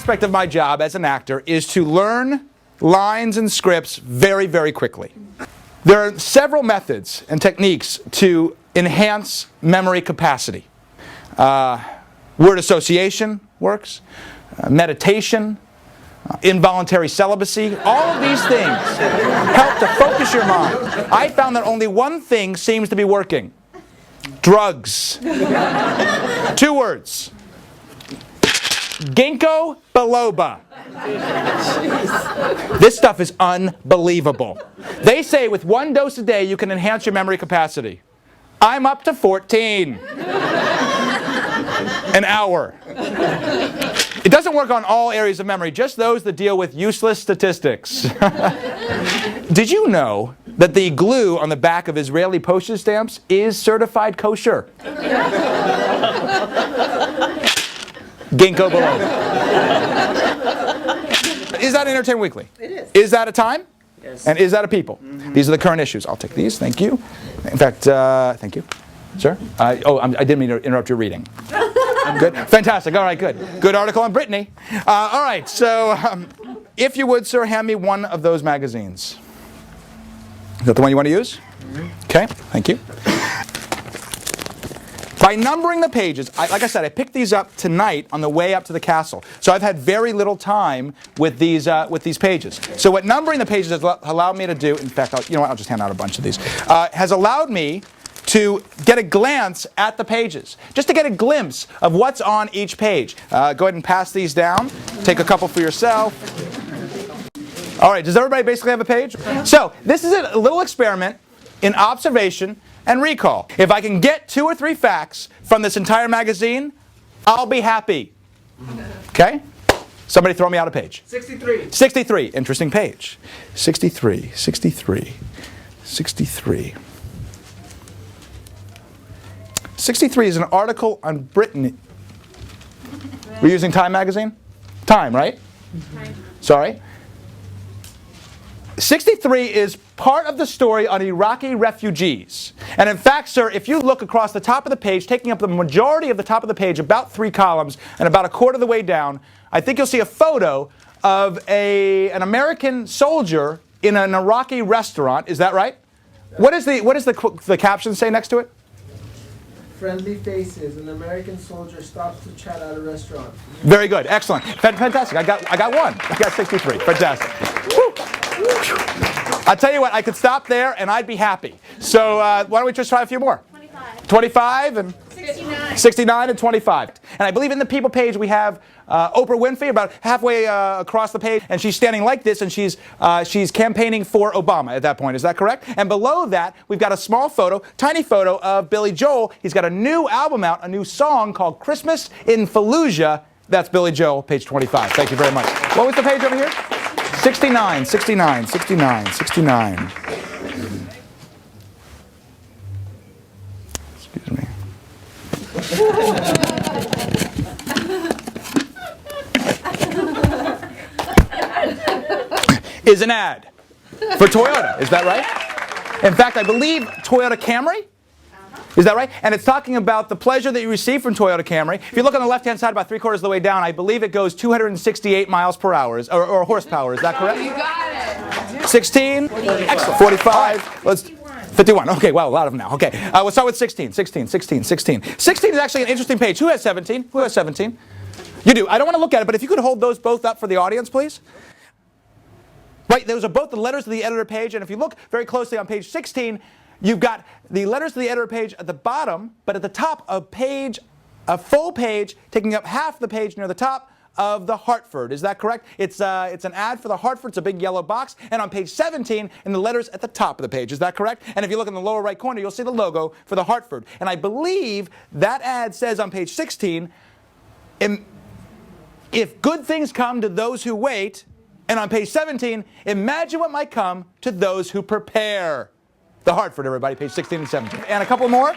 aspect of my job as an actor is to learn lines and scripts very, very quickly. There are several methods and techniques to enhance memory capacity. Word association works, meditation, involuntary celibacy. All of these things help to focus your mind. I found that only one thing seems to be working. Drugs. 2 words. Ginkgo biloba. This stuff is unbelievable. They say with 1 dose a day you can enhance your memory capacity. I'm up to 14. An hour. It doesn't work on all areas of memory, just those that deal with useless statistics. Did you know that the glue on the back of Israeli postage stamps is certified kosher? Ginkgo biloba. Is that Entertainment Weekly? It is. Is that a time? Yes. And is that a people? Mm-hmm. These are the current issues. I'll take these. Thank you. In fact, thank you. Sir? I didn't mean to interrupt your reading. Good. Fantastic. All right, good. Good article on Brittany. All right, so if you would, sir, hand me one of those magazines. Is that the one you want to use? Mm-hmm. Okay, thank you. By numbering the pages, like I said, I picked these up tonight on the way up to the castle. So I've had very little time with these pages. So what numbering the pages has allowed me to do, in fact, I'll just hand out a bunch of these, has allowed me to get a glance at the pages, just to get a glimpse of what's on each page. Go ahead and pass these down. Take a couple for yourself. All right, does everybody basically have a page? So this is a little experiment in observation and recall. If I can get 2 or 3 facts from this entire magazine, I'll be happy. Okay? Somebody throw me out a page. 63. 63. Interesting page. 63, 63, 63. 63 is an article on Brittany. We're using Time magazine? Time, right? Time. Sorry. 63 is part of the story on Iraqi refugees. And in fact, sir, if you look across the top of the page, taking up the majority of the top of the page, about 3 columns, and about a quarter of the way down, I think you'll see a photo of an American soldier in an Iraqi restaurant. Is that right? What does the caption say next to it? Friendly faces. An American soldier stops to chat at a restaurant. Very good. Excellent. Fantastic. I got one. I got 63. Fantastic. Woo. I'll tell you what, I could stop there and I'd be happy. So why don't we just try a few more? 25. 25 and 69. 69 and 25. And I believe in the People page we have Oprah Winfrey about halfway across the page, and she's standing like this, and she's campaigning for Obama at that point. Is that correct? And below that, we've got a small photo, tiny photo of Billy Joel. He's got a new album out, a new song called Christmas in Fallujah. That's Billy Joel, page 25. Thank you very much. What was the page over here? 69, 69, 69, 69. Excuse me. Is an ad for Toyota. Is that right? In fact, I believe Toyota Camry. Is that right? And it's talking about the pleasure that you receive from Toyota Camry. If you look on the left-hand side, about 3/4 of the way down, I believe it goes 268 miles per hour, or horsepower. Is that correct? You got it. 16? Excellent. 45. Let's 51. Okay, well, a lot of them now. Okay, we'll start with 16. 16, 16, 16. 16 is actually an interesting page. Who has 17? Who has 17? You do. I don't want to look at it, but if you could hold those both up for the audience, please. Right, those are both the letters to the editor page, and if you look very closely on page 16, you've got the letters to the editor page at the bottom, but at the top of page, a full page, taking up half the page near the top of the Hartford. Is that correct? It's an ad for the Hartford. It's a big yellow box. And on page 17, in the letters at the top of the page. Is that correct? And if you look in the lower right corner, you'll see the logo for the Hartford. And I believe that ad says on page 16, if good things come to those who wait, and on page 17, imagine what might come to those who prepare. The Hartford, everybody, page 16 and 17. And a couple more.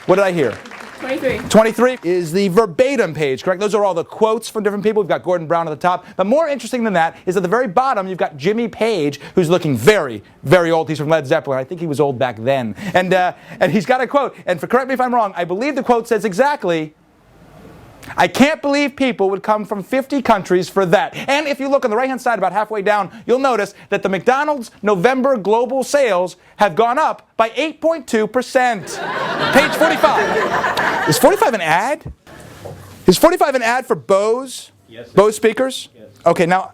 What did I hear? 23. 23 is the verbatim page, correct? Those are all the quotes from different people. We've got Gordon Brown at the top. But more interesting than that is at the very bottom, you've got Jimmy Page, who's looking very, very old. He's from Led Zeppelin. I think he was old back then. And he's got a quote. And correct me if I'm wrong, I believe the quote says exactly, I can't believe people would come from 50 countries for that. And if you look on the right-hand side, about halfway down, you'll notice that the McDonald's November global sales have gone up by 8.2%. Page 45. Is 45 an ad? Is 45 an ad for Bose? Yes. Bose speakers? Yes. Okay, now,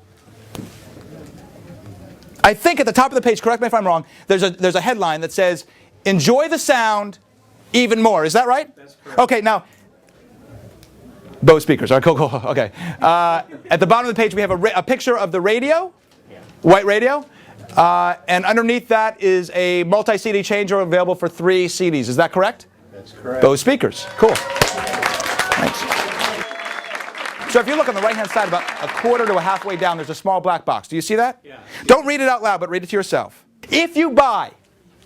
I think at the top of the page, correct me if I'm wrong, there's a headline that says, enjoy the sound even more. Is that right? That's correct. Okay, now, Bose speakers. All right, cool, cool. Okay. At the bottom of the page, we have a picture of the radio, white radio, and underneath that is a multi-CD changer available for 3 CDs. Is that correct? That's correct. Bose speakers. Cool. Thanks. So if you look on the right-hand side, about a quarter to a halfway down, there's a small black box. Do you see that? Yeah. Don't read it out loud, but read it to yourself. If you buy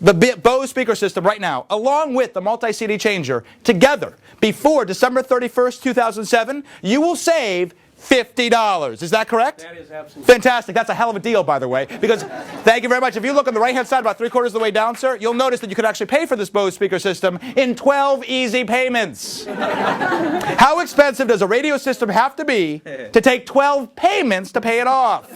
the Bose speaker system right now, along with the multi-CD changer, together, before December 31st, 2007, you will save $50. Is that correct? That is absolutely Fantastic. That's a hell of a deal, by the way. Because, thank you very much. If you look on the right-hand side, about 3/4 of the way down, sir, you'll notice that you could actually pay for this Bose speaker system in 12 easy payments. How expensive does a radio system have to be to take 12 payments to pay it off?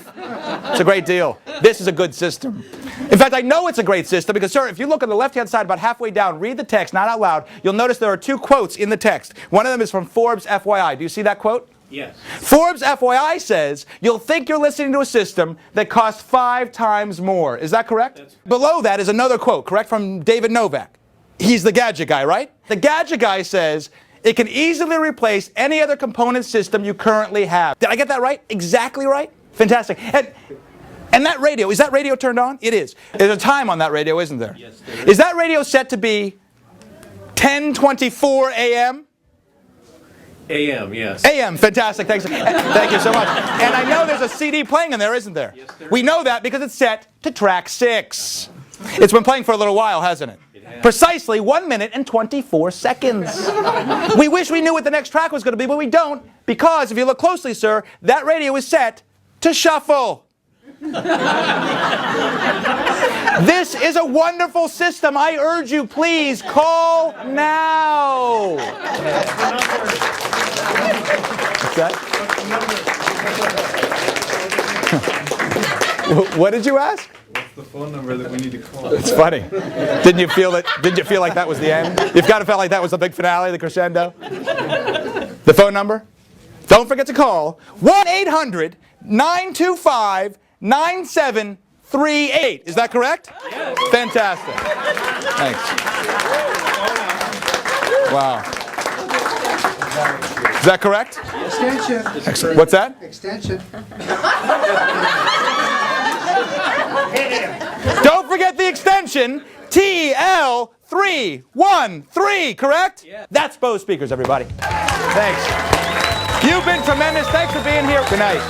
It's a great deal. This is a good system. In fact, I know it's a great system because, sir, if you look on the left-hand side, about halfway down, read the text, not out loud, you'll notice there are 2 quotes in the text. One of them is from Forbes FYI. Do you see that quote? yes. Forbes FYI says you'll think you're listening to a system that costs 5 times more. Is that correct? That's right. Below that is another quote, correct, from David Novak. He's the gadget guy, right? The gadget guy says it can easily replace any other component system you currently have. Did I get that right? Exactly right? Fantastic. And that radio, is that radio turned on? It is. There's a time on that radio, isn't there? Yes, there is. Is that radio set to be 10:24 a.m.? AM, yes. AM, fantastic, thanks. Thank you so much. And I know there's a CD playing in there, isn't there? Yes, there We is. know that because it's set to track 6. It's been playing for a little while, hasn't it? It has. Precisely 1 minute and 24 seconds. We wish we knew what the next track was going to be, but we don't, because if you look closely, sir, that radio is set to shuffle. This is a wonderful system. I urge you, please call now. What's that? What did you ask? What's the phone number that we need to call? It's funny. Didn't you feel like that was the end? You've got to feel like that was the big finale, the crescendo? The phone number? Don't forget to call 1-800-925-9738. Is that correct? Yes. Fantastic. Thanks. Wow. Is that correct? Extension. Excellent. What's that? Extension. Don't forget the extension, TL313, correct? Yeah. That's Bose speakers, everybody. Thanks. You've been tremendous. Thanks for being here. Good night.